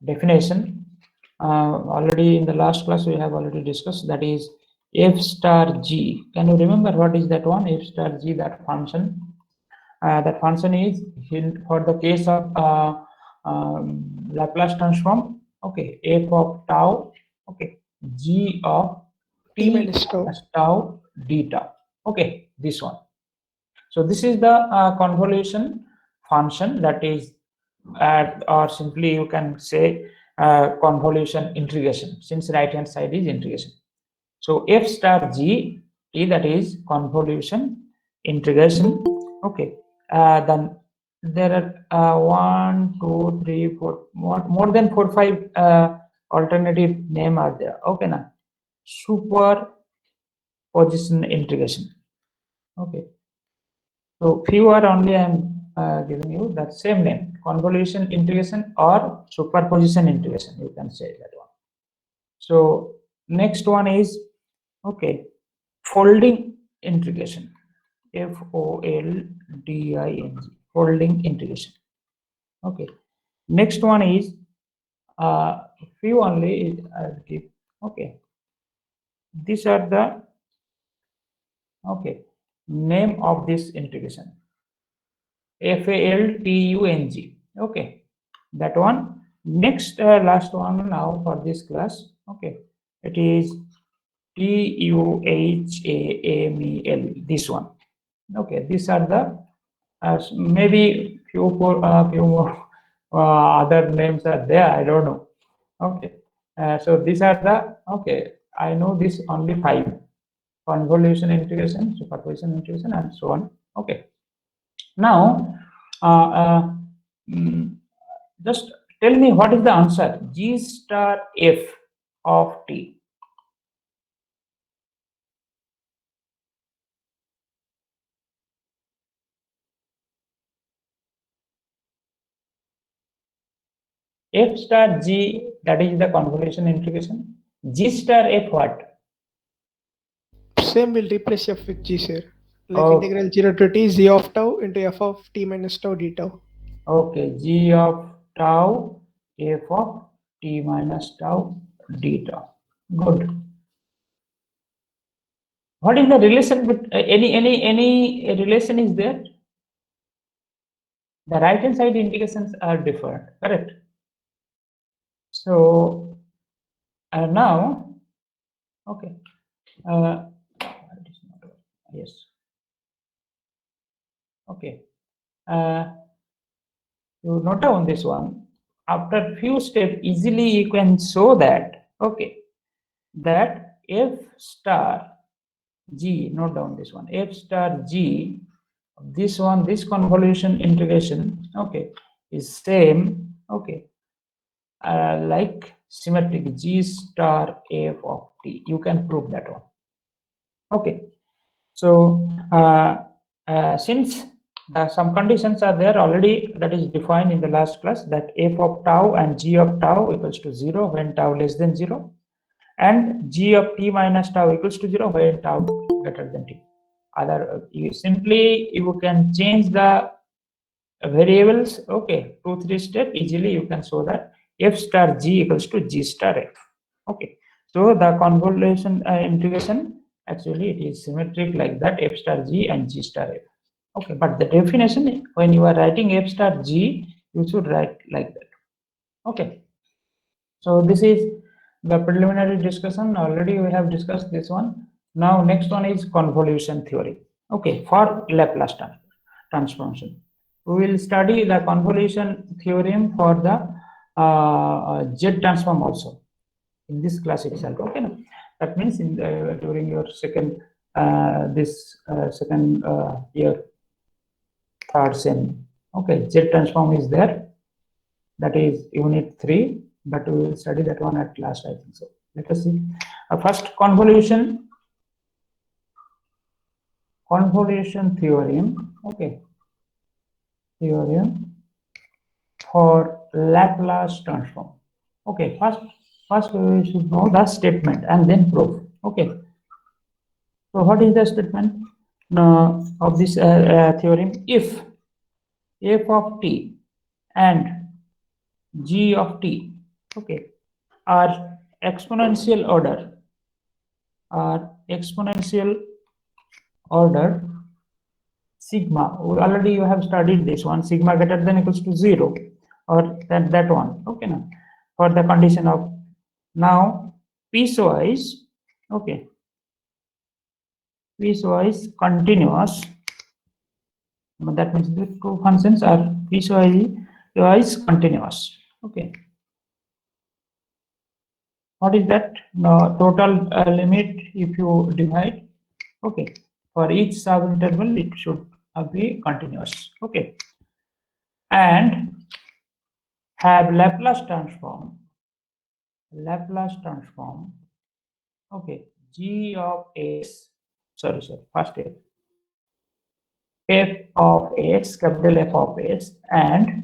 definition. Already in the last class we have already discussed, that is f star g. Can you remember what is that one? F star g, that function. That function is for the case of Laplace transform. Okay, f of tau. Okay, g of t minus tau d tau. Okay, this one. So this is the convolution function, that is, or simply you can say convolution integration, since right hand side is integration. So f star g t, that is convolution integration. Okay, then there are 1, 2, 3, 4, more than 4, 5 alternative name are there. Okay, now superposition integration. Okay, so few are only I am giving you that same name, convolution integration or superposition integration, you can say that one. So next one is, okay, folding integration, folding, folding integration. Okay, next one is few only I'll give. Okay, these are the name of this integration, FALTUNG. Okay, that one. Next, last one now for this class. Okay, it is TUHAMEL. This one. Okay, these are the maybe few more other names are there. I don't know. Okay, so these are the, okay, I know this only 5: convolution integration, superposition integration, and so on. Okay. Now, just tell me what is the answer. G star f of t. F star g, that is the convolution integration. G star f what? Same will replace f with g, sir. Like integral 0 to t z of tau into f of t minus tau d tau. Okay, g of tau f of t minus tau d tau. Good. What is the relation with any relation is there? The right hand side integrations are different, correct? So now, okay, yes, okay. You note down this one. After few steps, easily you can show that, okay, that f star g, note down this one, f star g, this one, this convolution integration, okay, is same, okay, like symmetric g star f of t. You can prove that one. Okay, so since some conditions are there already, that is defined in the last class, that f of tau and g of tau equals to 0 when tau less than 0, and g of t minus tau equals to 0 when tau greater than t. Other, you can change the variables. Okay, 2-3 step, easily you can show that f star g equals to g star f. Okay, so the convolution integration, actually it is symmetric like that, f star g and g star f. Okay, but the definition, when you are writing f star g, you should write like that. Okay, so this is the preliminary discussion. Already we have discussed this one. Now next one is convolution theory. Okay, for Laplace transformation, we will study the convolution theorem for the Z transform also in this class itself. Okay, no? That means in during your second second year, third sem. Okay, Z transform is there. That is unit 3, but we will study that one at last, I think so. Let us see. First, convolution theorem. Okay, theorem for Laplace transform. Okay, first we should know the statement and then proof. Okay, so what is the statement of this theorem? If f of t and g of t okay, are exponential order sigma. Already you have studied this one, sigma greater than equals to 0, or that one, okay, now for the condition of now piecewise, okay, piecewise continuous, that means the two functions are piecewise continuous, okay. What is that? No, total limit if you divide, okay, for each subinterval it should be continuous, okay, and have Laplace transform, okay, g of s, sorry, first f of s, capital F of s, and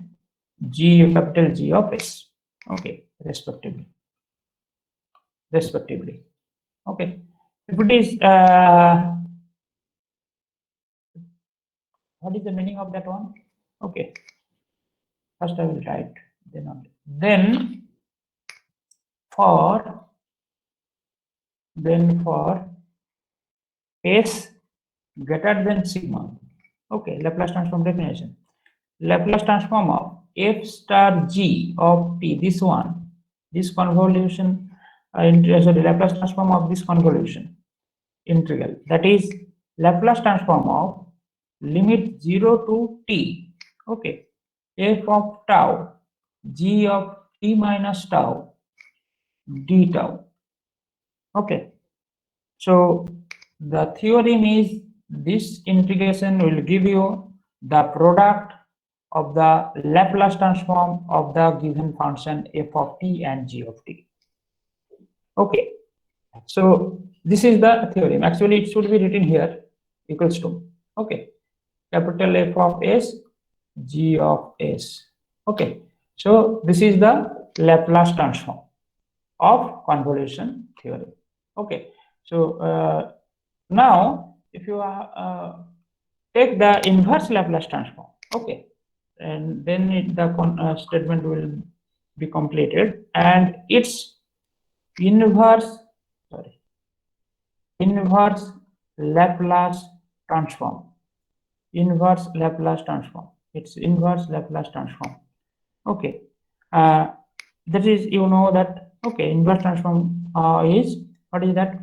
capital G of s, okay, respectively, okay. If it is what is the meaning of that one? Okay, first I will write, then only. Then for s greater than sigma, okay, Laplace transform definition. Laplace transform of f star g of t, this one, this convolution, sorry, Laplace transform of this convolution integral, that is Laplace transform of limit 0 to t, okay, f of tau g of t minus tau d tau, okay. So the theorem is this integration will give you the product of the Laplace transform of the given function f of t and g of t, okay. So this is the theorem. Actually it should be written here, equals to, okay, capital F of s, g of s, okay. So this is the Laplace transform of convolution theorem, okay. So now if you take the inverse Laplace transform, okay, and then the statement will be completed, and its inverse, sorry, inverse Laplace transform, it's inverse Laplace transform, okay. That is, you know that, okay, inverse transform is, what is that?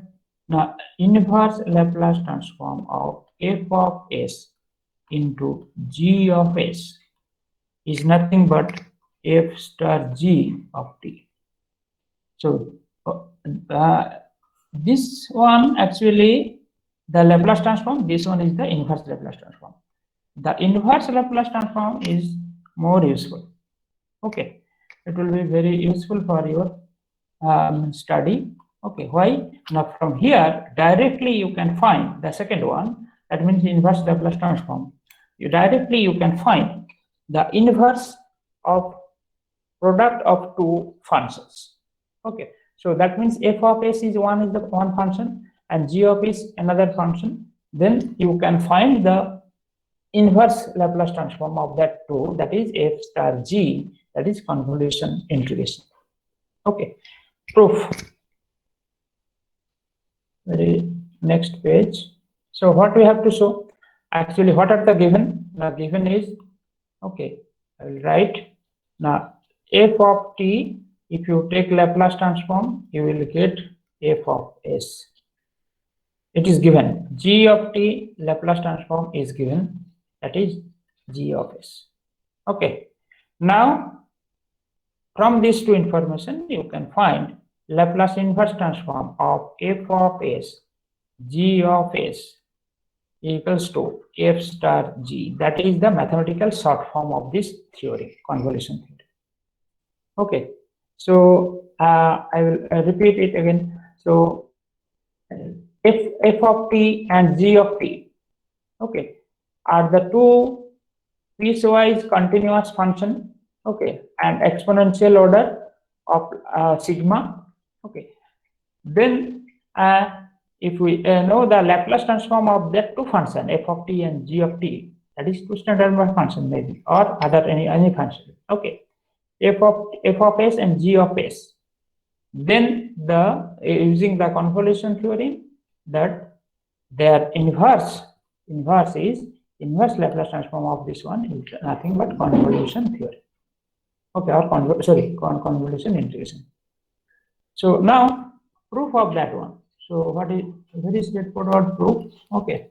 Now inverse Laplace transform of f of s into g of s is nothing but f star g of t. So this one actually the Laplace transform, this one is the inverse Laplace transform. The inverse Laplace transform is more useful, okay. It will be very useful for your study, okay. Why? Now from here directly you can find the second one, that means inverse Laplace transform. You can find the inverse of product of two functions, okay. So that means f of s is one function and g of s another function. Then you can find the inverse Laplace transform of that two, that is f star g, that is convolution integration, okay. Proof, very next page. So what we have to show, actually what are the given? The given is, okay, I will write now f of t, if you take Laplace transform you will get f of s, it is given. G of t Laplace transform is given, that is g of s, okay. Now from these two information you can find Laplace inverse transform of f of s, g of s equals to f star g, that is the mathematical short form of this theory, convolution theory, okay. So I will repeat it again. So f of t and g of t, okay, are the two piecewise continuous function, okay, and exponential order of sigma, okay. Then if we know the Laplace transform of that two function f of t and g of t, that is two standard function maybe, or other any function, okay. f of s and g of s. Then using the convolution theorem, that their inverse is inverse Laplace transform of this one is nothing but convolution theorem. Okay, or convolution integration. So now proof of that one. So what is very straightforward proof? Okay.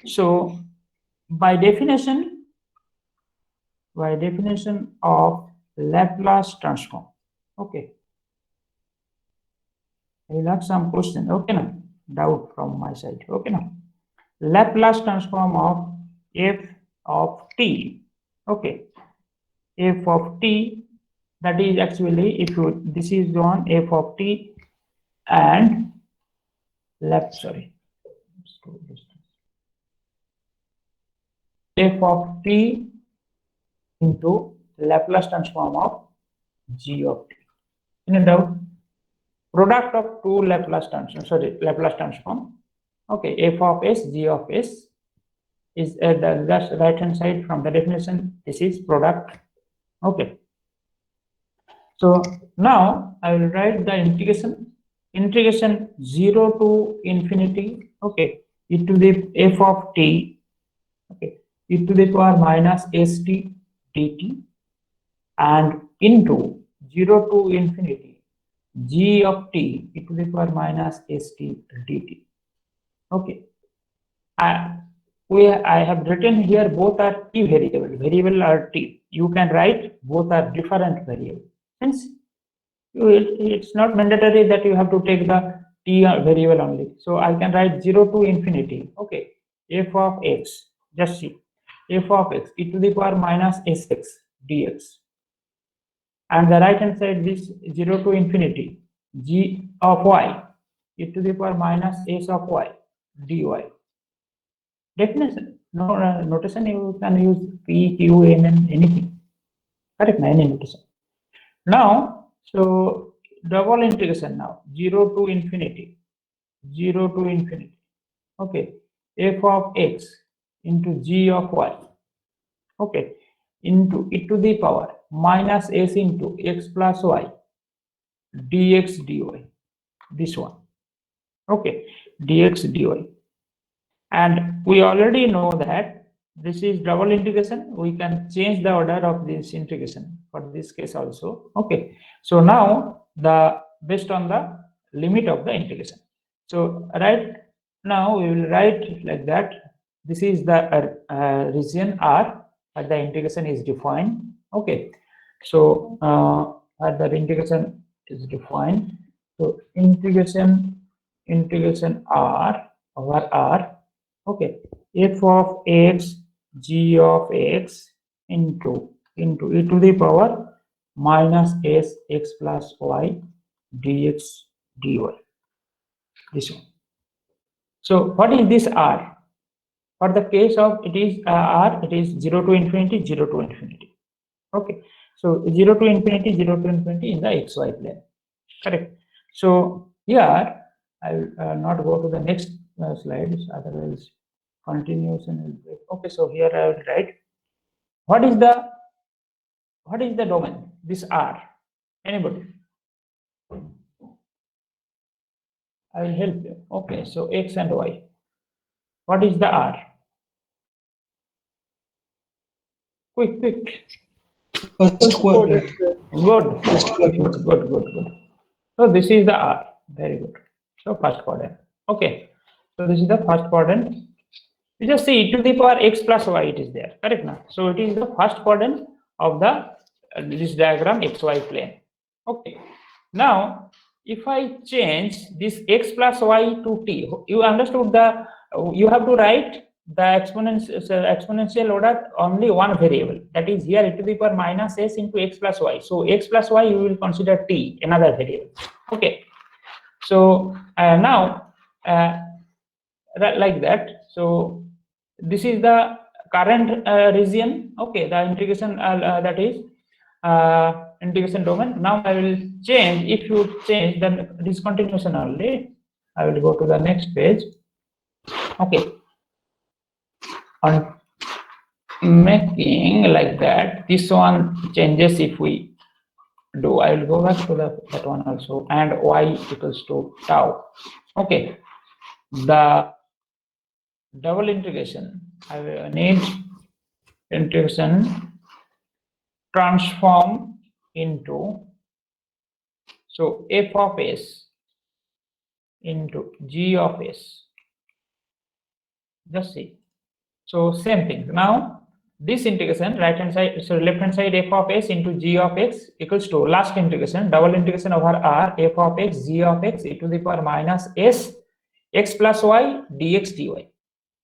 So by definition of Laplace transform. Okay. I will have some question. Okay, now doubt from my side. Okay, now Laplace transform of f of t. Okay, f of t, that is actually, if you, this is one f of t and f of t into Laplace transform of g of t. Any doubt? Product of two Laplace transform. Okay, f of s, g of s is at the right hand side from the definition. This is product. Okay. So now I will write the integration 0 to infinity. Okay, e to the f of t. Okay, e to the power minus st dt, and into 0 to infinity g of t e to the power minus st dt. Okay, I have written here both are t variable are t. You can write both are different variable. Since it's not mandatory that you have to take the t variable only. So I can write 0 to infinity. Okay, f of x, just see, f of x e to the power minus sx dx, and the right hand side this 0 to infinity g of y e to the power minus s of y dy. Definition, no notation, you can use p, q, n, and anything. Correct, any notation. Now, so double integration now 0 to infinity. Okay, f of x into g of y. Okay, into e to the power minus s into x plus y dx dy. This one. Okay, dx dy. And we already know that this is double integration. We can change the order of this integration for this case also. Okay, so now based on the limit of the integration. So right now we will write like that. This is the region R where the integration is defined. Okay, so where the integration is defined. So integration R over R. Okay, f of x g of x into e to the power minus s x plus y dx dy. This one. So what is this r? For the case of it is r, it is 0 to infinity, 0 to infinity. Okay, so 0 to infinity, 0 to infinity in the xy plane. Correct. So here I will not go to the next slides, otherwise continuation will break. Okay, so here I will write what is the domain, this R. Anybody? I will help you. Okay, so x and y. What is the R? Quick. First quadrant. Good. So this is the R. Very good. So first quadrant. Okay. So this is the first quadrant. You just see e to the power x plus y, it is there. Correct now. So it is the first quadrant of the this diagram xy plane. Okay. Now if I change this x plus y to t, you understood you have to write the exponential order only one variable, that is here e to the power minus s into x plus y. So x plus y you will consider t, another variable. Okay, so now like that. So this is the current region. Okay, the integration that is integration domain. Now I will change, if you change then discontinuation only. I will go to the next page. Okay, on making like that. This one changes if we do. I will go back to that one also, and y equals to tau. Okay, the double integration. I will need integration transform into, so f of s into g of s. Just see. So same thing. Now this integration, right hand side, so left hand side f of s into g of x equals to last integration, double integration over r f of x g of x e to the power minus s x plus y dx dy.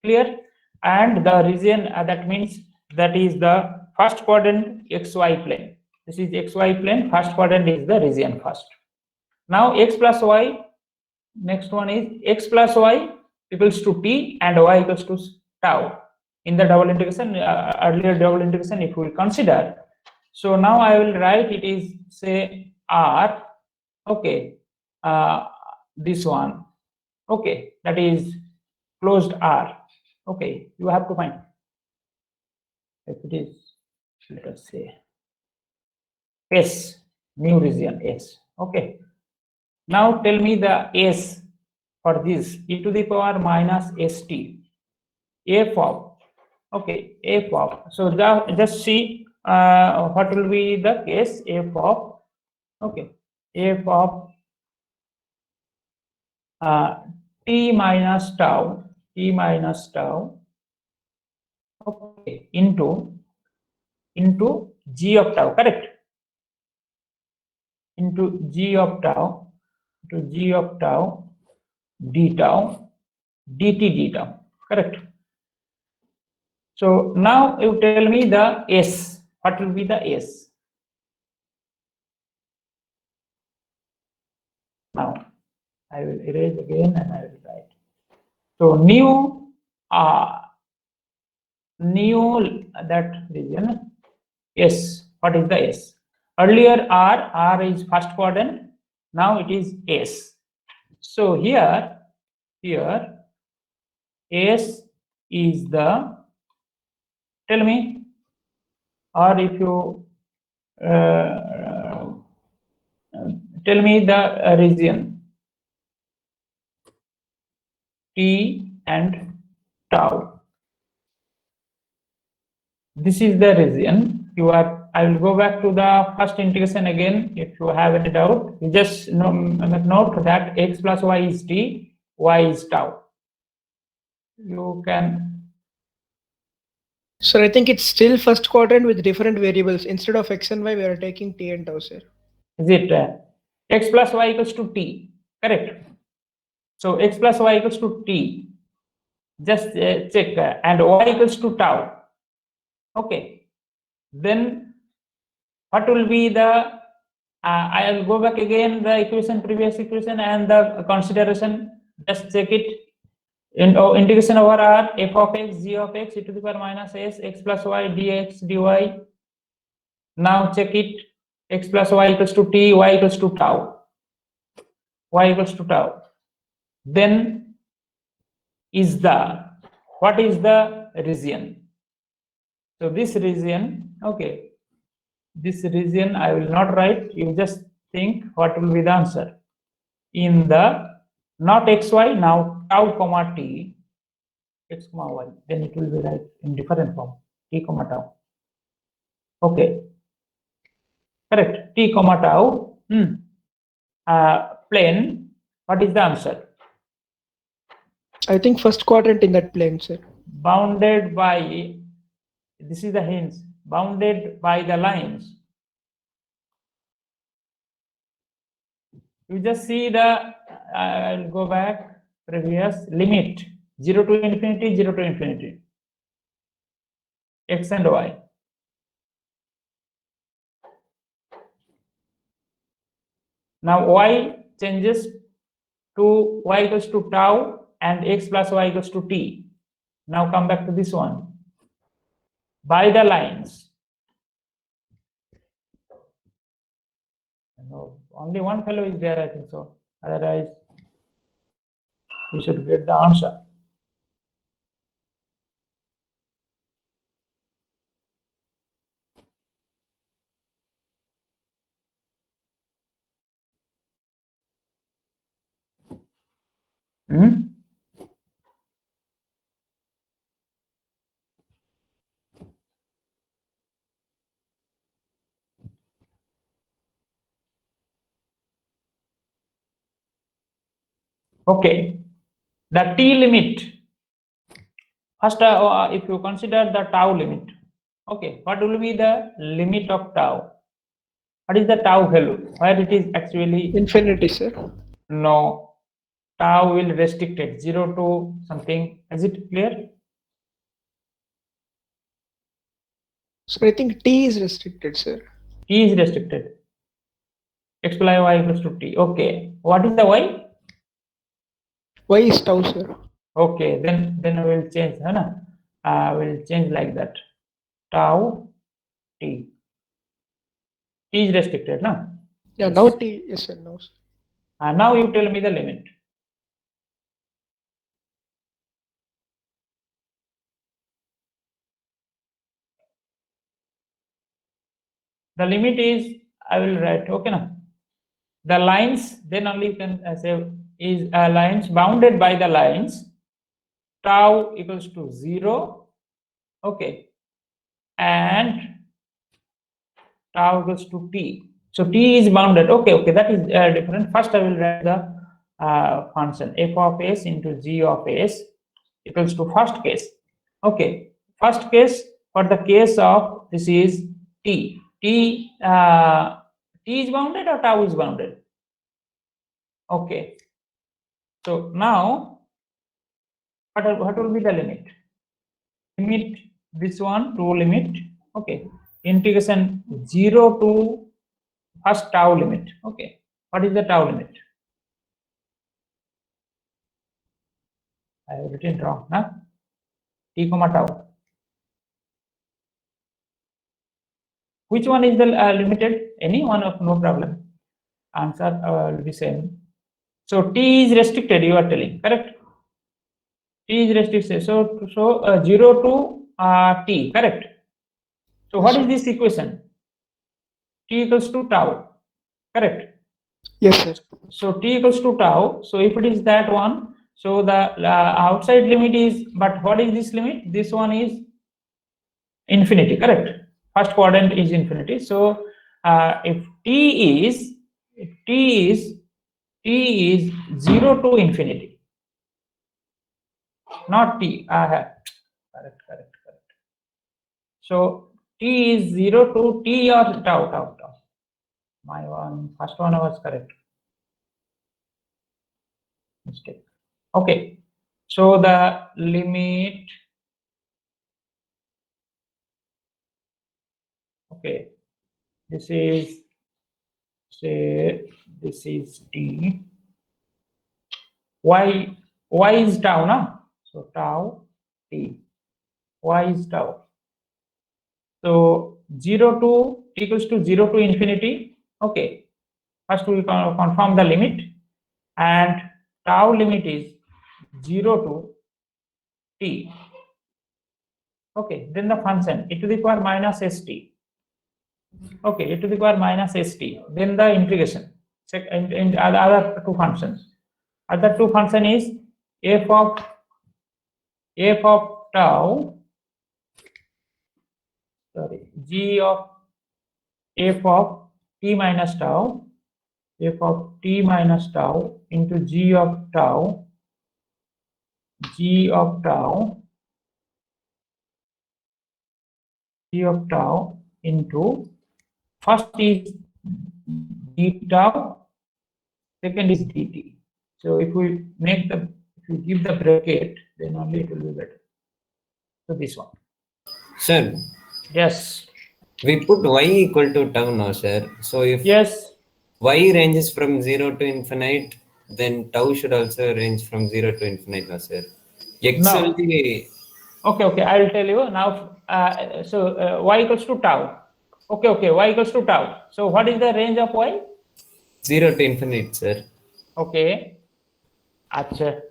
Clear? And the region, that means that is the first quadrant xy plane. This is xy plane. First quadrant is the region first. Now x plus y. Next one is x plus y equals to t and y equals to tau. In the double integration, earlier double integration, if we consider, so now I will write it is, say, r, okay, this one, okay, that is closed r, okay, you have to find, if it is, let us say, s, new region s, okay. Now tell me the s for this e to the power minus st, f of, okay, f of, so just see what will be the case, f of, okay, f of t minus tau, okay, into g of tau, correct, into g of tau, d tau dt d tau, correct. So now you tell me the s, what will be the s? Now I will erase again and I will write. So new that region s, what is the s? Earlier r is first quadrant, now it is s. So here s is the, tell me, or if you tell me the region t and tau. This is the region you are. I will go back to the first integration again. If you have any doubt, you just note that x plus y is t, y is tau. You can. So I think it's still first quadrant with different variables. Instead of x and y, we are taking t and tau, sir. Is it x plus y equals to t? Correct. So x plus y equals to t. Just check, and y equals to tau. Okay. Then what will be the? I will go back again the equation, previous equation, and the consideration. Just check it. Integration over r f of x g of x e to the power minus s x plus y dx dy. Now check it. X plus y equals to t, y equals to tau. Y equals to tau. Then is the, what is the region? So this region, okay, this region I will not write. You just think what will be the answer in the, not xy, now tau comma t, x comma y, then it will be right in different form, t comma tau. Okay, correct, t comma tau plane. What is the answer? I think first quadrant in that plane, sir. Bounded by, this is the hints, bounded by the lines. You just see the, I'll go back, previous limit 0 to infinity, 0 to infinity, x and y. Now y changes to y equals to tau and x plus y equals to t. Now come back to this one. By the lines. No, only one fellow is there, I think so. Otherwise, we should get the answer. Hmm? Okay, the t limit. First, if you consider the tau limit, okay, what will be the limit of tau? What is the tau value? Where it is actually Infinity, sir. no, tau will restrict it 0 to something. Is it clear? So I think T is restricted, sir. T is restricted. X plus y equals to t. Okay, what is the y? Y is tau, sir. Okay, then I will change. I will change like that. Tau t. T is restricted, no? Yeah, Yes. now T. Yes, sir. Now, sir. Now you tell me the limit. The limit is, I will write, okay, now. The lines, then only you can say is lines bounded by the lines. Tau equals to 0, okay, and tau equals to t. So t is bounded. Okay, that is different. First, I will write the function f of s into g of s equals to first case. Okay, first case for the case of this is t. T is bounded or tau is bounded? Okay. So now, what will be the limit? Limit this one to limit. Okay, integration 0 to first tau limit. Okay, what is the tau limit? I have written wrong, huh? T comma tau. Which one is the limited? Any one of no problem. Answer will be same. So T is restricted. You are telling correct? T is restricted. So 0 to T correct. So what is this equation? T equals to tau correct. Yes, sir. So T equals to tau. So if it is that one, so the outside limit is. But what is this limit? This one is infinity correct. First quadrant is infinity. So if t is 0 to infinity, not t. Correct. So t is 0 to t or tau. My first one was correct. Mistake. Okay. So the limit. Okay. This is, say, this is t. Y is tau, no? So tau t. Y is tau. So 0 to t equals to 0 to infinity. Okay. First we confirm the limit, and tau limit is 0 to t. Okay. Then the function e to the power minus st. Okay, e to the power minus st. Then the integration. In other two functions. Other two function is f of tau. Sorry, g of f of t minus tau. F of t minus tau into g of tau into first is d tau, second is dt. So if we give the bracket, then only it will be better. So this one. Sir, Yes. we put y equal to tau now, sir. So if Yes. y ranges from 0 to infinite, then tau should also range from 0 to infinite now, sir. X No. will be... Okay. I will tell you now. Y equals to tau. Okay. Y equals to tau. So what is the range of y? 0 to infinite, sir. Okay. Acha.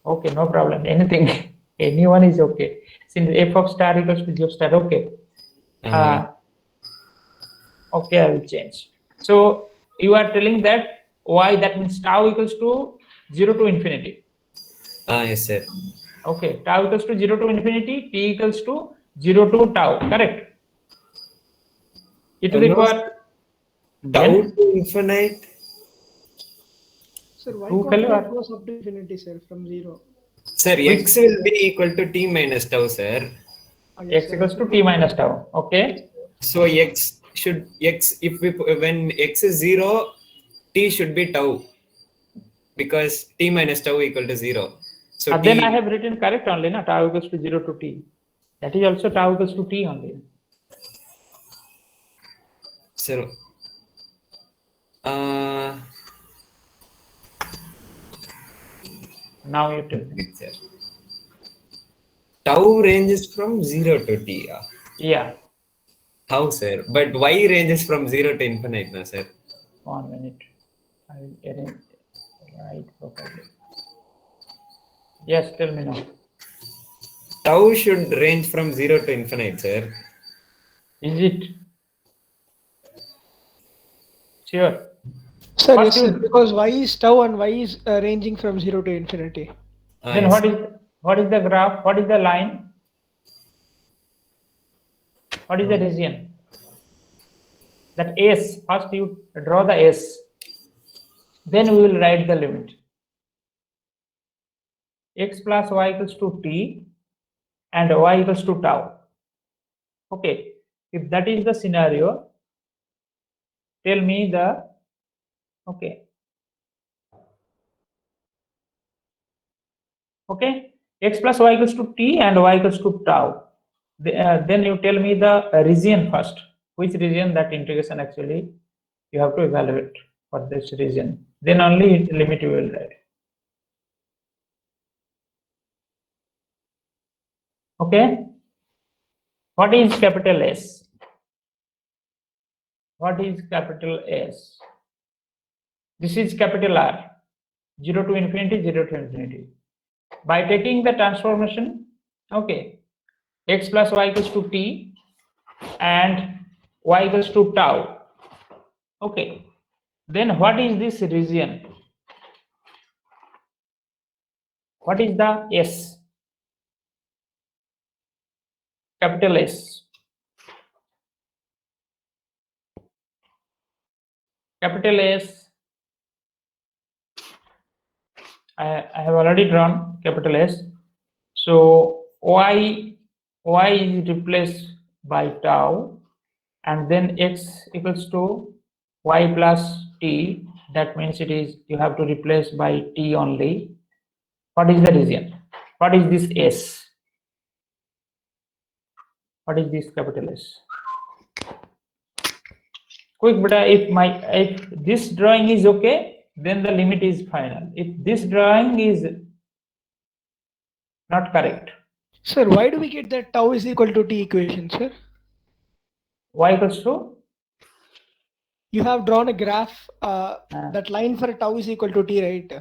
Okay, no problem. Anything, anyone is okay. Since f of star equals to g of star, okay. Okay, I will change. So you are telling that y, that means tau equals to 0 to infinity. Yes, sir. Okay, tau equals to 0 to infinity, t equals to 0 to tau, correct? E to the No, power tau then to infinite. Sir, y 2 coordinate fellow, goes up to infinity, sir, from 0. Sir, which x will be equal to t minus tau, sir. Yes, x sir. equals to t minus tau. Okay, So x if we when x is 0, t should be tau because t minus tau equal to 0. So then I t, have written correct only, na, tau equals to 0 to t. That is also tau equals to t only. sir, uh, Now you tell me. sir. Tau ranges from 0 to t. Yeah, How, sir? But y ranges from 0 to infinite, na, sir? 1 minute. I will arrange right properly. Yes, tell me now. Tau should range from 0 to infinite, sir. Is it sure? Sir, First yes, sir. you Because y is tau and y is ranging from 0 to infinity. then Yes. what is the graph? What is the line? What is the region? That S. First you draw the S. Then we will write the limit. X plus y equals to t and y equals to tau. Okay. If that is the scenario, tell me the okay. Okay. X plus y equals to t and y equals to tau. Then you tell me the region first. Which region that integration actually you have to evaluate for this region. Then only limit you will write. Okay. What is capital S? What is capital S? This is capital R. 0 to infinity, 0 to infinity. By taking the transformation, okay, x plus y equals to t and y equals to tau. Okay. Then what is this region? What is the S? Capital S. Capital S. I have already drawn capital S. So y is replaced by tau, and then x equals to y plus t. That means it is you have to replace by t only. What is the region? What is this S? What is this capital S? Quick, but if this drawing is okay, then the limit is final. If this drawing is not correct, Sir, why do we get that tau is equal to t equation, sir? y equals to You have drawn a graph, that line for tau is equal to t, right?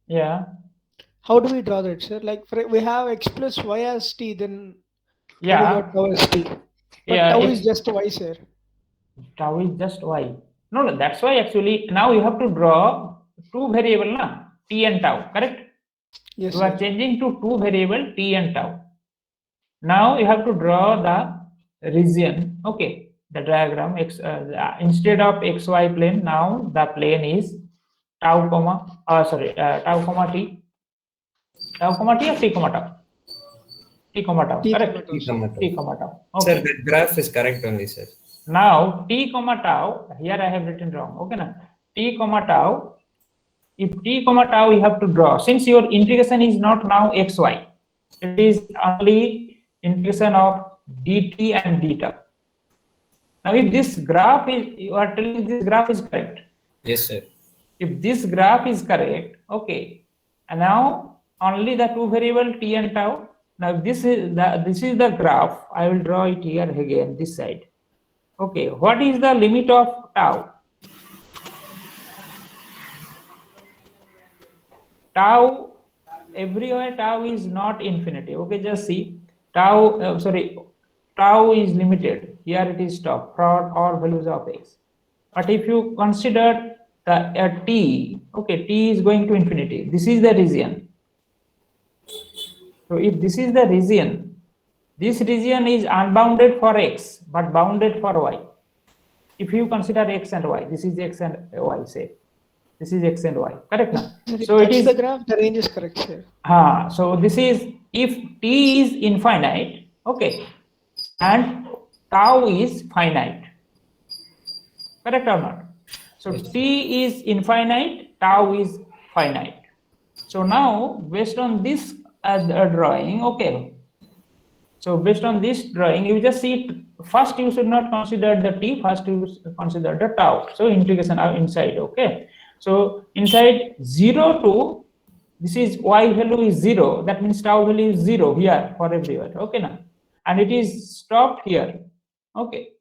yeah. How do we draw that, sir? Like we have x plus y as t, then how we Yeah, got tau as t? But yeah, tau x is just y, sir. tau is just y. No, that's why actually now you have to draw two variable, na, t and tau, correct? Yes, You are sir. changing to two variable t and tau. Now you have to draw the region, okay, the diagram. Instead of xy plane, now the plane is tau comma, tau comma t, tau comma t or t comma tau, t comma tau, T correct? comma tau, T sir. comma T tau. comma tau. Sir, Okay. the graph is correct only, sir. Now t comma tau, here I have written wrong. Okay, now t comma tau. If t comma tau you have to draw, since your integration is not now xy, it is only integration of dt and d tau. Now, if this graph is, you are telling this graph is correct. Yes, sir. If this graph is correct, okay, and now only the two variable t and tau. Now, if this is the graph. I will draw it here again, this side. Okay, what is the limit of tau? Tau, everywhere tau is not infinity. Okay, just see tau. Tau is limited. Here it is stop for all values of x. But if you consider the t, okay, t is going to infinity. This is the region. So if this is the region, this region is unbounded for x but bounded for y. If you consider x and y, this is x and y, say this is x and y, correct now? If So it that's is the graph, the range is correct, sir. so this is if t is infinite, okay, and tau is finite, correct or not? So t is infinite, tau is finite. So now based on this drawing, okay, so based on this drawing, you just see first you should not consider the t, first you consider the tau. So integration inside, okay. So inside 0 to this is y value is 0, that means tau value is 0 here for everywhere, okay now, and it is stopped here, okay.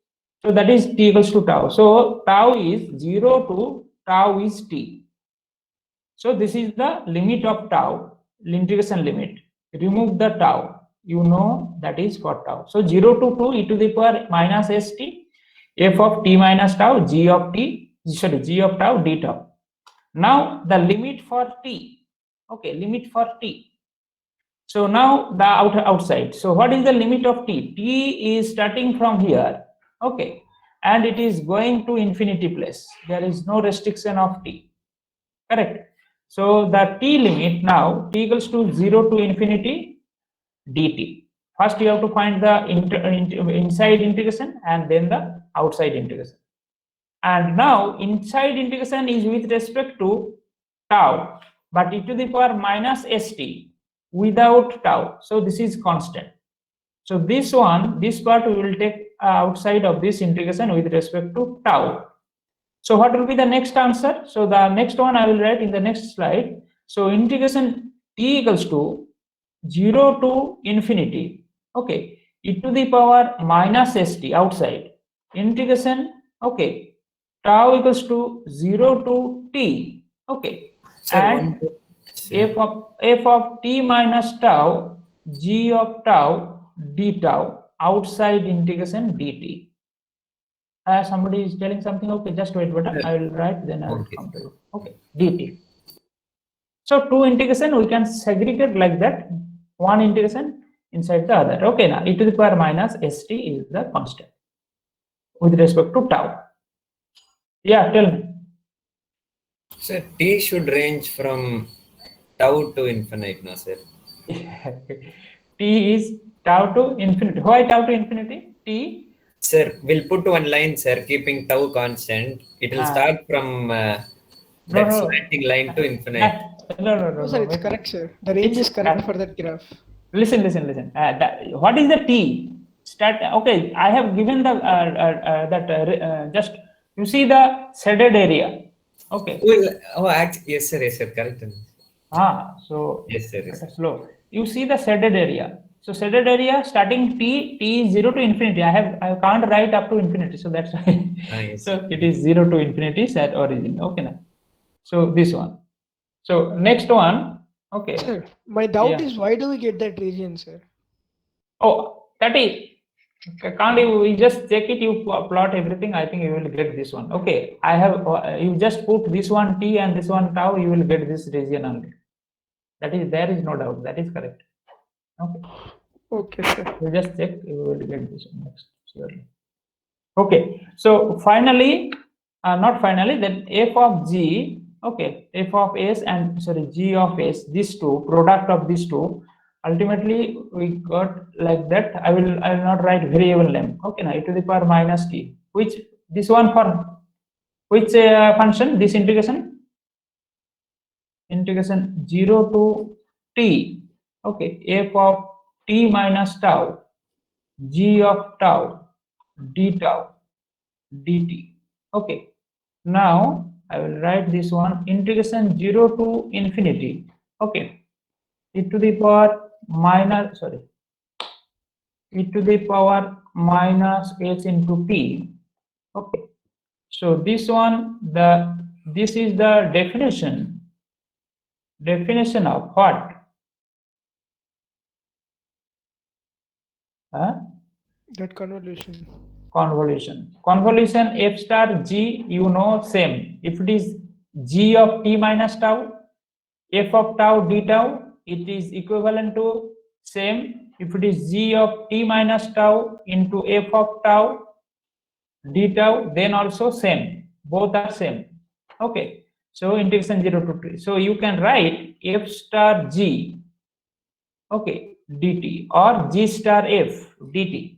So that is t equals to tau. So tau is 0 to tau is t. So this is the limit of tau, integration limit. Remove the tau, you know that is for tau. So 0 to 2 e to the power minus st, f of t minus tau, g of t, sorry, g of tau d tau. Now the limit for t, okay, limit for t. So now the outside. So what is the limit of t? T is starting from here, okay, and it is going to infinity place. There is no restriction of t, correct? So the t limit now t equals to 0 to infinity dt. First you have to find the inside integration and then the outside integration. And now inside integration is with respect to tau, but e to the power minus st without tau. So this is constant. So this one, this part we will take outside of this integration with respect to tau. So what will be the next answer? So the next one I will write in the next slide. So integration t equals to 0 to infinity, okay, e to the power minus st outside integration, okay, tau equals to 0 to t, okay, Sir, and f of t minus tau, g of tau d tau outside integration dt. Somebody is telling something, okay, just wait, but I will write, then I will come to you. Okay, dt. So two integration we can segregate like that, one integration inside the other. Okay, now e to the power minus st is the constant with respect to tau. Yeah, tell me. Sir, t should range from tau to infinite, no, sir? T is tau to infinity. Why tau to infinity? T. Sir, we'll put one line, sir, keeping tau constant. It will start from that slanting line to infinite. No, sir, it's correct, sir. The range is correct for that graph. Listen. What is the T? Okay, I have given the just you see the shaded area. Okay. Yes, sir, correct. So Yes, sir. Yes. Slow. You see the shaded area. So shaded area starting t is 0 to infinity. I can't write up to infinity, so that's why. Yes. So it is 0 to infinity at origin. Okay, now. So this one. So next one. Okay. Sir, my doubt is why do we get that region, sir? Oh, that is. Can't you just check it? You plot everything. I think you will get this one. Okay, I have. You just put this one t and this one tau. You will get this region only. That is, there is no doubt. That is correct. Okay. Okay, sir. You just check. You will get this one next surely. Okay. So finally, not finally. Then f of g. Okay, f of s and sorry g of s. These two product of these two. Ultimately, we got like that. I will not write variable name. Okay, now e to the power minus t. Which this one for which function? This integration 0 to t. Okay, f of t minus tau, g of tau, d tau, dt. Okay, now I will write this one integration 0 to infinity. Okay, e to the power minus e to the power minus h into t. Okay, so this one this is the definition of what? That convolution. Convolution f star g, you know, same. If it is g of t minus tau, f of tau d tau, it is equivalent to same. If it is g of t minus tau into f of tau d tau, then also same. Both are same. Okay. So integration 0 to t. So you can write f star g, okay, dt, or g star f dt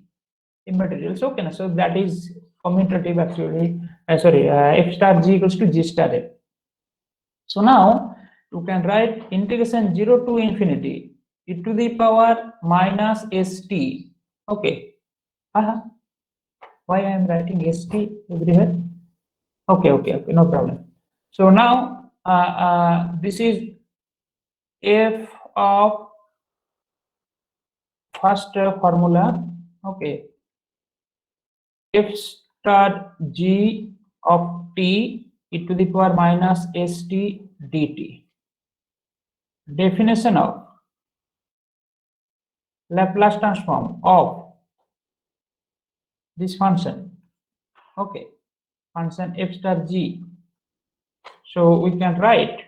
in materials. Okay, so that is commutative actually. F star g equals to g star f. So now you can write integration 0 to infinity e to the power minus st. Okay. Why I am writing st everywhere? Okay, no problem. So now this is f of first formula. Okay, f star g of t e to the power minus st dt. Definition of Laplace transform of this function. Okay, function f star g. So we can write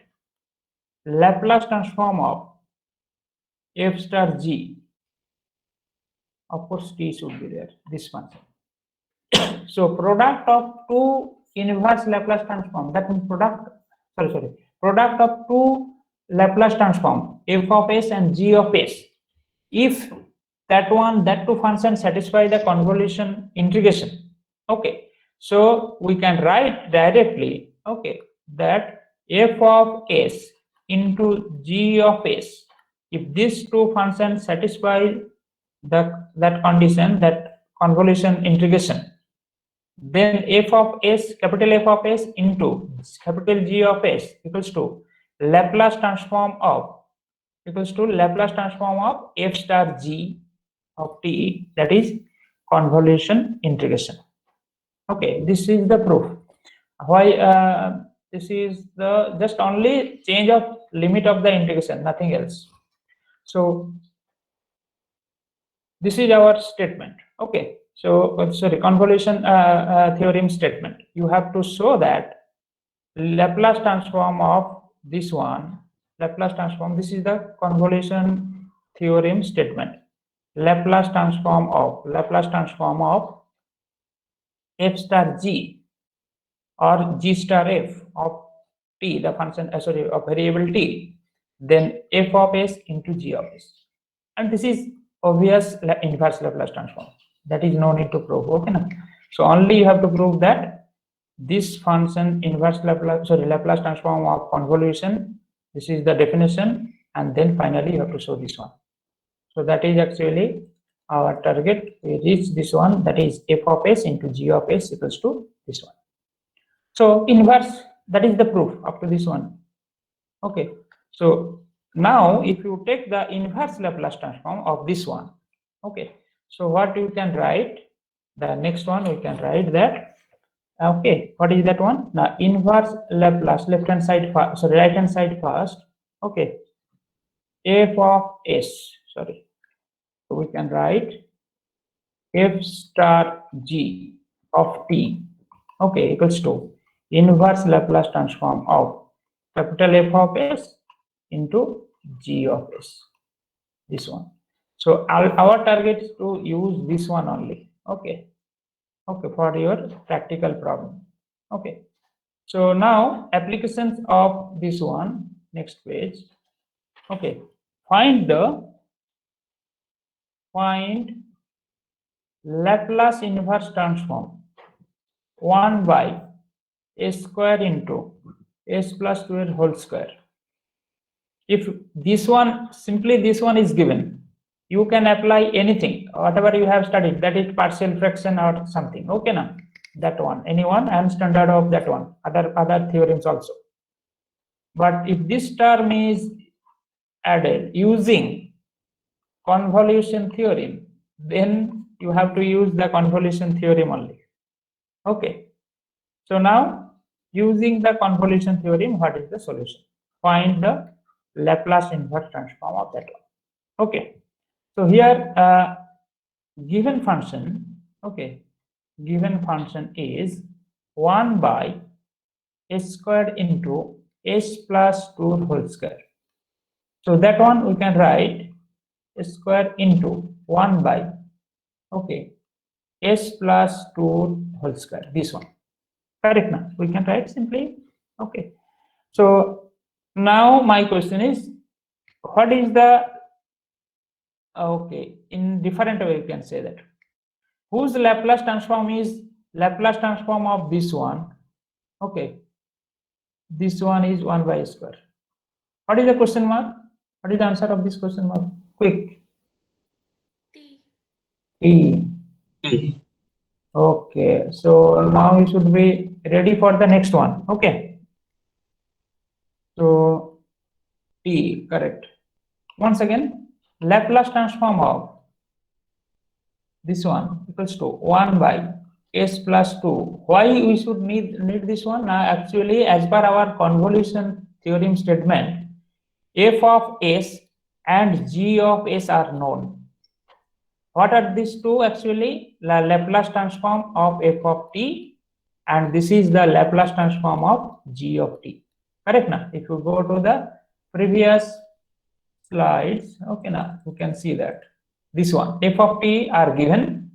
Laplace transform of f star g. Of course, t should be there. This function. So product of two inverse Laplace transform. That means product. Product of two Laplace transform f of s and g of s. If that two function satisfy the convolution integration. Okay. So we can write directly. Okay, that f of s into g of s. If these two functions satisfy that condition, that convolution integration, then f of s, capital F of s into capital G of s equals to Laplace transform of f star g of t, that is convolution integration. Okay, this is the proof. Why this is the just only change of limit of the integration, nothing else. So this is our statement. Okay, so convolution theorem statement. You have to show that Laplace transform of this one, Laplace transform, this is the convolution theorem statement. Laplace transform of f star g or g star f of t, the function of variable t, then f of s into g of s. And this is obvious inverse Laplace transform. That is no need to prove. Okay, now. So only you have to prove that this function inverse Laplace transform of convolution. This is the definition, and then finally you have to show this one. So that is actually our target. We reach this one, that is f of s into g of s equals to this one. So inverse, that is the proof up to this one. Okay. So now if you take the inverse Laplace transform of this one, okay, so what you can write, the next one we can write that, okay, what is that one? Now inverse Laplace, right hand side first. Okay, f of s, so we can write f star g of t, okay, equals to inverse Laplace transform of capital F of s into g of s, this one. So our target is to use this one only. Okay, for your practical problem. Okay, so now applications of this one, next page. Okay, find Laplace inverse transform 1 by s square into s plus 2 whole square. If this one, simply this one is given, you can apply anything, whatever you have studied, that is partial fraction or something. Okay, now that one, anyone, and standard of that one, other theorems also. But if this term is added using convolution theorem, then you have to use the convolution theorem only. Okay, so now using the convolution theorem, what is the solution? Find the Laplace inverse transform of that one. Okay, so here given function, okay, given function is 1 by s squared into s plus 2 whole square. So that one we can write square into 1 by, okay, s plus 2 whole square. This one. Correct now? We can write simply. Okay. So now my question is, what is the, okay, in different way you can say that. Whose Laplace transform is Laplace transform of this one? Okay. This one is 1 by square. What is the question mark? What is the answer of this question mark? Quick. T. Okay. So now you should be ready for the next one. Okay. So T, correct. Once again, Laplace transform of this one equals to 1 by s plus 2. Why we should need this one? Now actually, as per our convolution theorem statement, f of s and g of s are known. What are these two actually? The Laplace transform of f of t, and this is the Laplace transform of g of t. Correct now? If you go to the previous slides, okay, now you can see that this one f of t are given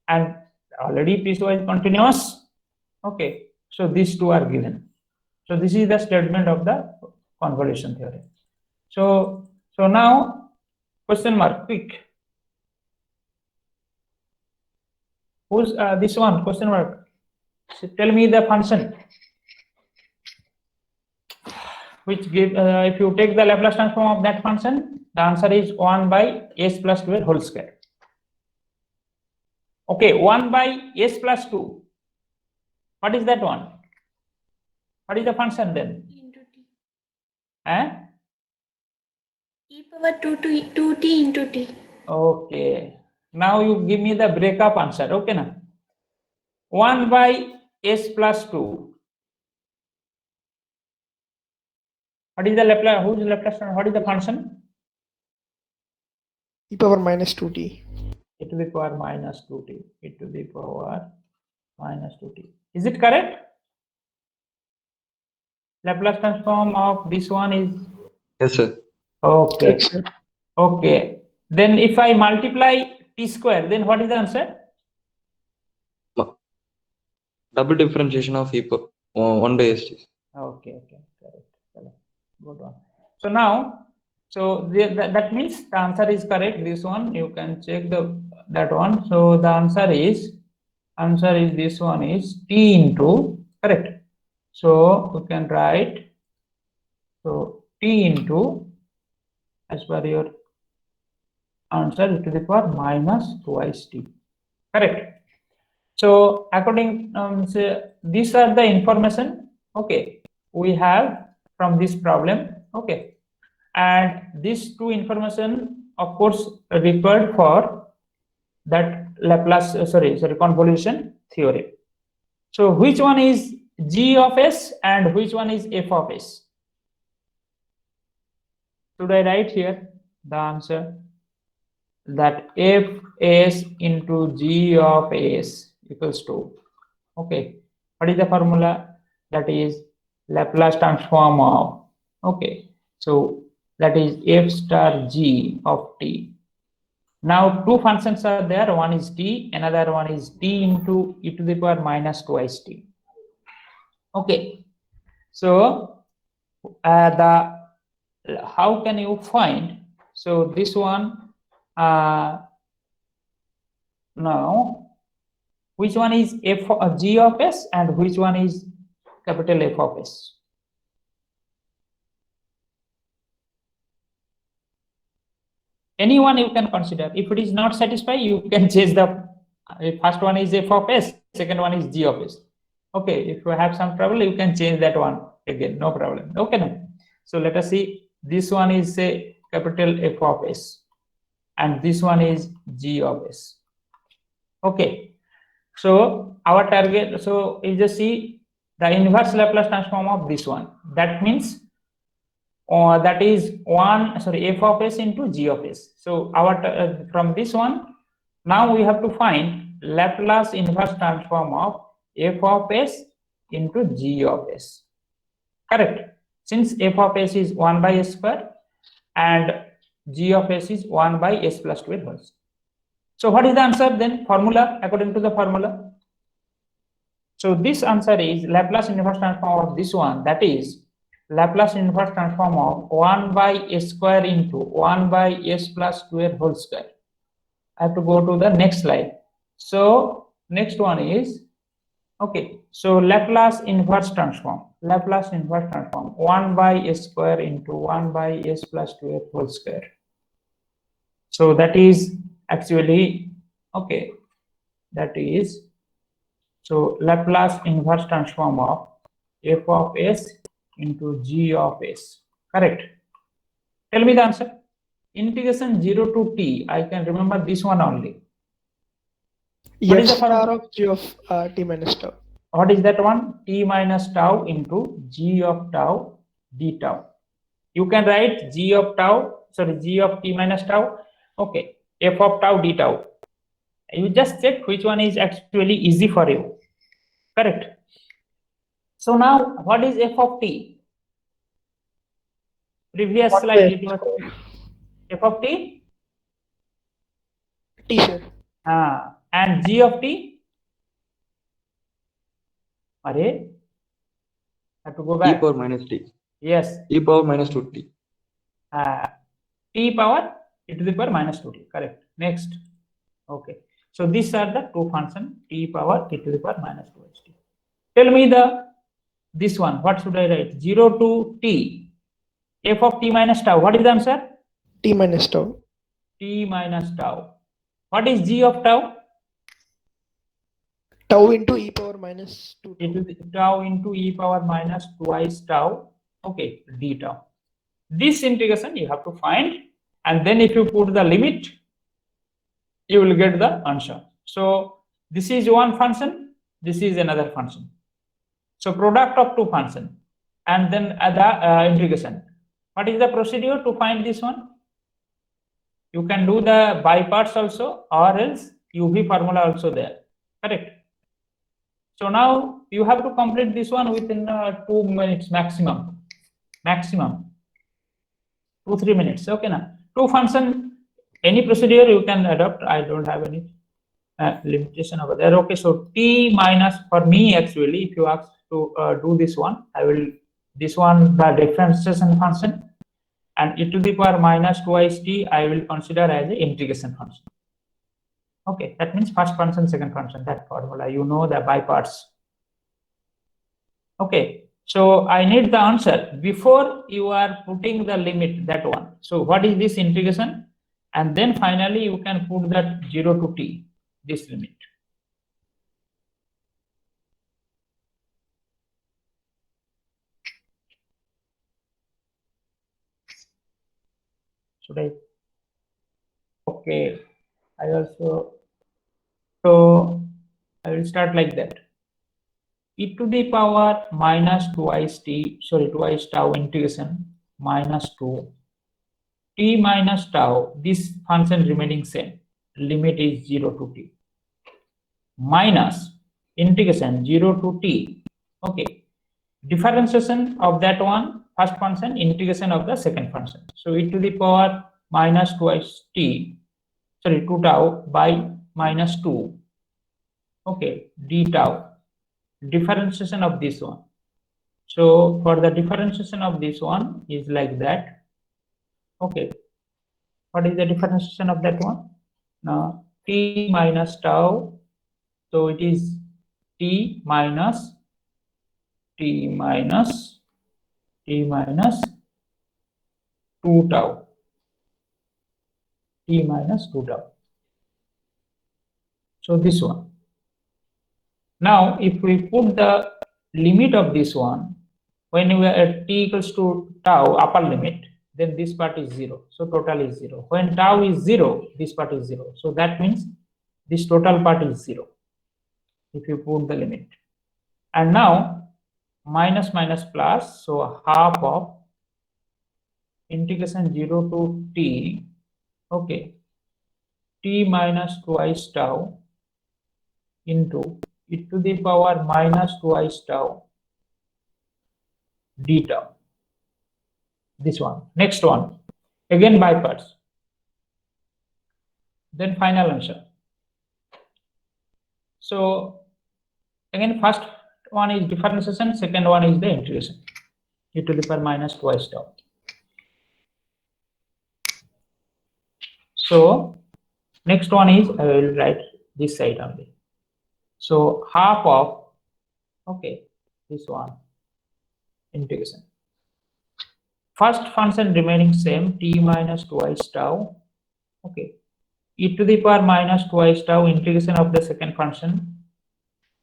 and already piecewise continuous. Okay, so these two are given. So this is the statement of the convolution theory. So now question mark, quick. Who's this one? Question mark. So tell me the function which give, if you take the Laplace transform of that function, the answer is 1 by s plus 2 whole square. Okay, 1 by s plus 2. What is that one? What is the function then? Into t. Eh? E power 2t into t. Okay. Now you give me the breakup answer. Okay, now 1 by s plus 2. What is the Laplace? Whose Laplace? What is the function? e power minus 2t. E to the power minus 2t. E to the power minus 2t. Is it correct? Laplace transform of this one is? Yes, sir. Okay. Yes, sir. Okay. Then if I multiply t square, then what is the answer? Double differentiation of 1 by st. Okay. Correct. Good one. So now, that means the answer is correct. This one you can check that one. So the answer is this one is t into, correct. So you can write, so t into, as per your answer, to the power minus twice t. Correct. So according, so these are the information, okay, we have from this problem. Okay, and these two information of course required for that Laplace convolution theory. So which one is g of s and which one is f of s? Should I write here the answer that f s into g of s equals to, okay, what is the formula? That is Laplace transform of, okay, so that is f star g of t. Now two functions are there, one is t, another one is t into e to the power minus twice t. Okay, so how can you find? So this one, now which one is g of s and which one is capital F of s? Anyone you can consider. If it is not satisfied, you can change the first one is f of s, second one is g of s. Okay, if you have some trouble, you can change that one again, no problem. Okay, now so let us see. This one is say capital F of s, and this one is g of s. Okay, so our target, so you just see the inverse Laplace transform of this one. That means that is f of s into g of s. So our from this one, now we have to find Laplace inverse transform of f of s into g of s. Correct. Since f of s is 1 by s square and G of s is 1 by s plus 2 whole square. So what is the answer then? Formula, according to the formula. So this answer is Laplace inverse transform of this one, that is Laplace inverse transform of 1 by s square into 1 by s plus 2 whole square. I have to go to the next slide. So next one is, okay, so Laplace inverse transform 1 by s square into 1 by s plus 2 whole square. So that is actually, okay, that is, so Laplace inverse transform of f of s into g of s, correct? Tell me the answer. Integration 0 to t, I can remember this one only. What F is the star formula? of g of t minus tau. What is that one? T minus tau into g of tau d tau. You can write g of tau, sorry, g of t minus tau, okay, f of tau d tau. You just check which one is actually easy for you, correct? So now what is f of t? Previous What slide by it was square? f of t, T sir. and g of t. Are have to go E back. power minus t. Yes, E power minus 2t. t power e to the power minus 2t, correct? Next, okay. So these are the two functions, t power e to the power minus 2t. Tell me this one. What should I write? 0 to t, f of t minus tau. What is the answer? T minus tau. T minus tau. What is g of tau? Tau into e power minus 2 E tau. to the tau into e power minus twice tau. Okay, d tau. This integration you have to find, and then if you put the limit, you will get the answer. So this is one function, this is another function. So product of two functions, and then the integration. What is the procedure to find this one? You can do the by parts also, or else UV formula also there, correct? So now you have to complete this one within 2 minutes maximum, 2-3 minutes. Okay, now two function, any procedure you can adopt. I don't have any limitation over there. Okay, so t minus, for me actually, if you ask to do this one, I will, this one the differentiation function, and e to the power minus twice t I will consider as a integration function. Okay, that means first function, second function, that formula, you know, the by parts. Okay, so I need the answer before you are putting the limit, that one. So what is this integration? And then finally you can put that 0 to t, this limit. Should I? Okay, I also, so I will start like that. E to the power minus twice t, sorry, twice tau integration minus 2 t minus tau, this function remaining same, limit is 0 to t, minus integration 0 to t, okay, differentiation of that one, first function, integration of the second function. So e to the power minus twice t, sorry, 2 tau by minus 2, okay, d tau, differentiation of this one. So for the differentiation of this one is like that. Okay, what is the differentiation of that one? Now t minus tau, so it is t minus 2 tau, t minus 2 tau. So this one. Now if we put the limit of this one, when we are at t equals to tau, upper limit, then this part is 0. So total is 0. When tau is 0, this part is 0. So that means this total part is 0 if you put the limit. And now minus minus plus, so half of integration 0 to t, okay, t minus twice tau into e to the power minus twice tau d tau. This one. Next one, Again by parts. Then final answer. So again, first one is differentiation, second one is the integration. E to the power minus twice tau. So next one is, I will write this side only. So half of, okay, this one, integration. First function remaining same, t minus twice tau, okay, e to the power minus twice tau, integration of the second function,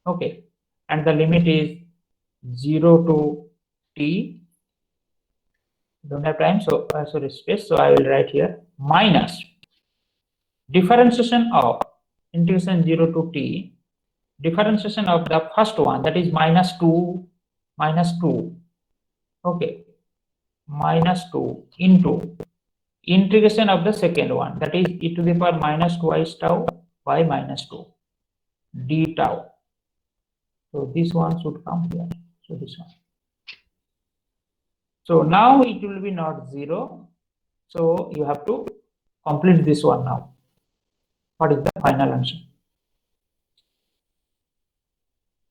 okay, and the limit is 0 to t, don't have time, so sorry, space, so I will write here, minus differentiation of integration 0 to t, differentiation of the first one, that is minus 2, okay, minus 2 into integration of the second one, that is e to the power minus twice tau by minus 2 d tau. So this one should come here. So this one. So now it will be not 0. So you have to complete this one now. What is the final answer?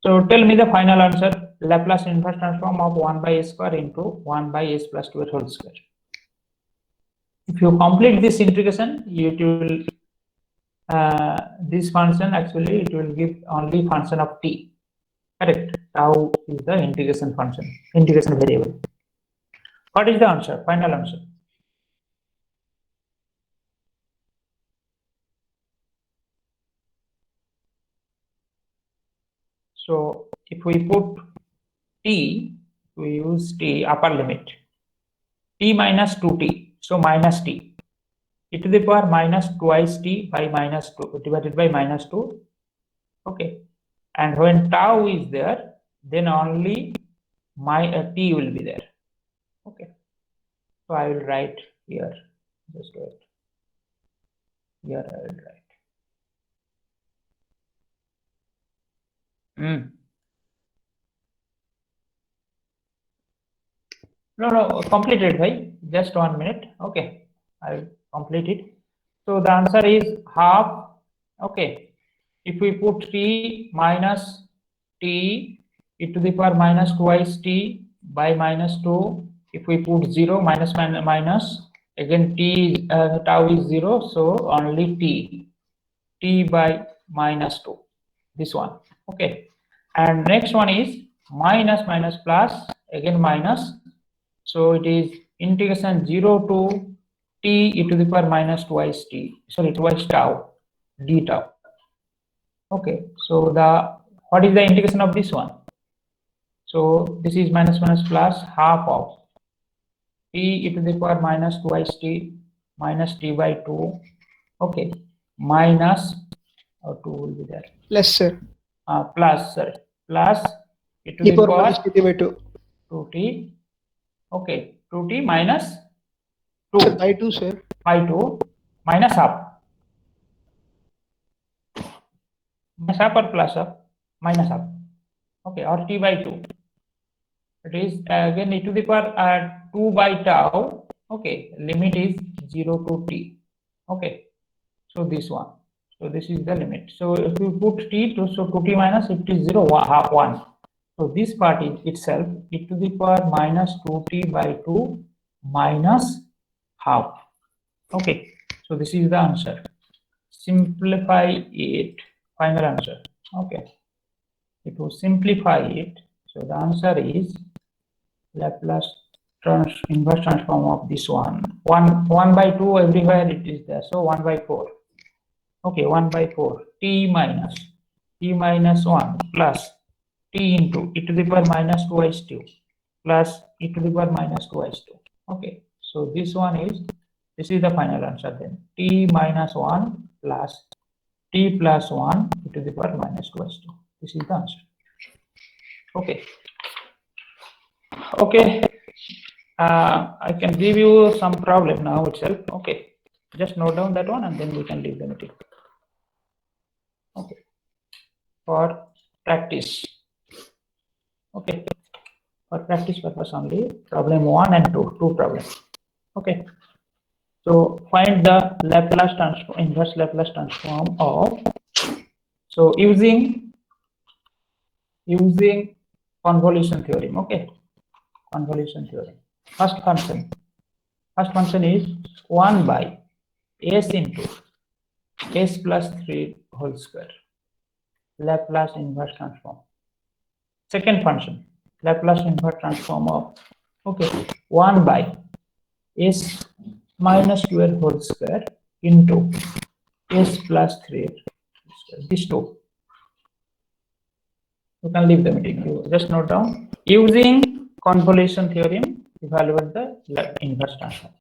So tell me the final answer. Laplace inverse transform of 1 by s square into 1 by s plus 2 whole square. If you complete this integration, it will this function actually it will give only function of t. Correct. Tau is the integration function, integration variable. What is the answer? Final answer. So if we put t, we use t upper limit, t minus 2t, so minus t, e to the power minus twice t by minus 2 divided by minus 2, okay, and when tau is there, then only t will be there, okay. So I will write here, just wait, here I will write. No, completed, bhai. Just 1 minute. Okay, I will complete it. So the answer is half. Okay, if we put t minus t e to the power minus twice t by minus 2, if we put 0 minus minus, again t tau is 0, so only t by minus 2, this one, okay. And next one is minus minus plus, again minus, so it is integration 0 to t e to the power minus twice t, sorry, twice tau d tau, okay. So the what is the integration of this one? So this is minus minus plus half of t e to the power minus twice t minus t by 2, okay, minus 2 will be there, Less, sir. Plus, sorry, plus e to E the power power minus t by 2. 2t, okay, 2t minus Sir, 2 by 2, sir. by 2 minus half, minus half or plus half, minus half, okay, or t by 2. It is again e to the power 2 by tau, okay, limit is 0 to t, okay. So this one, so this is the limit. So if you put t to, so 2t minus, it is 0, half 1. So this part is itself e to the power minus 2t by 2 minus half, okay. So this is the answer. Simplify it, final answer, okay. If you simplify it, so the answer is Laplace inverse transform of this one. 1 by 2 everywhere it is there, so 1 by 4, okay, 1 by 4 t minus 1 plus t into e to the power minus twice 2 plus e to the power minus twice 2, okay. So this is the final answer then, t minus 1 plus t plus 1 e to the power minus twice 2, this is the answer, okay. Okay, I can give you some problem now itself, okay. Just note down that one and then we can leave the meeting, okay, for practice, okay, for practice purpose only, problem 1 and 2 problems, okay. So find the Laplace transform, inverse Laplace transform of, so using convolution theorem. Okay, convolution theorem. First function is 1 by s into s plus 3 whole square, Laplace inverse transform. Second function, Laplace inverse transform of, okay, 1 by s minus square whole square into s plus 3 square. These two. You can leave the meeting. You just note down. Using convolution theorem, evaluate the inverse transform.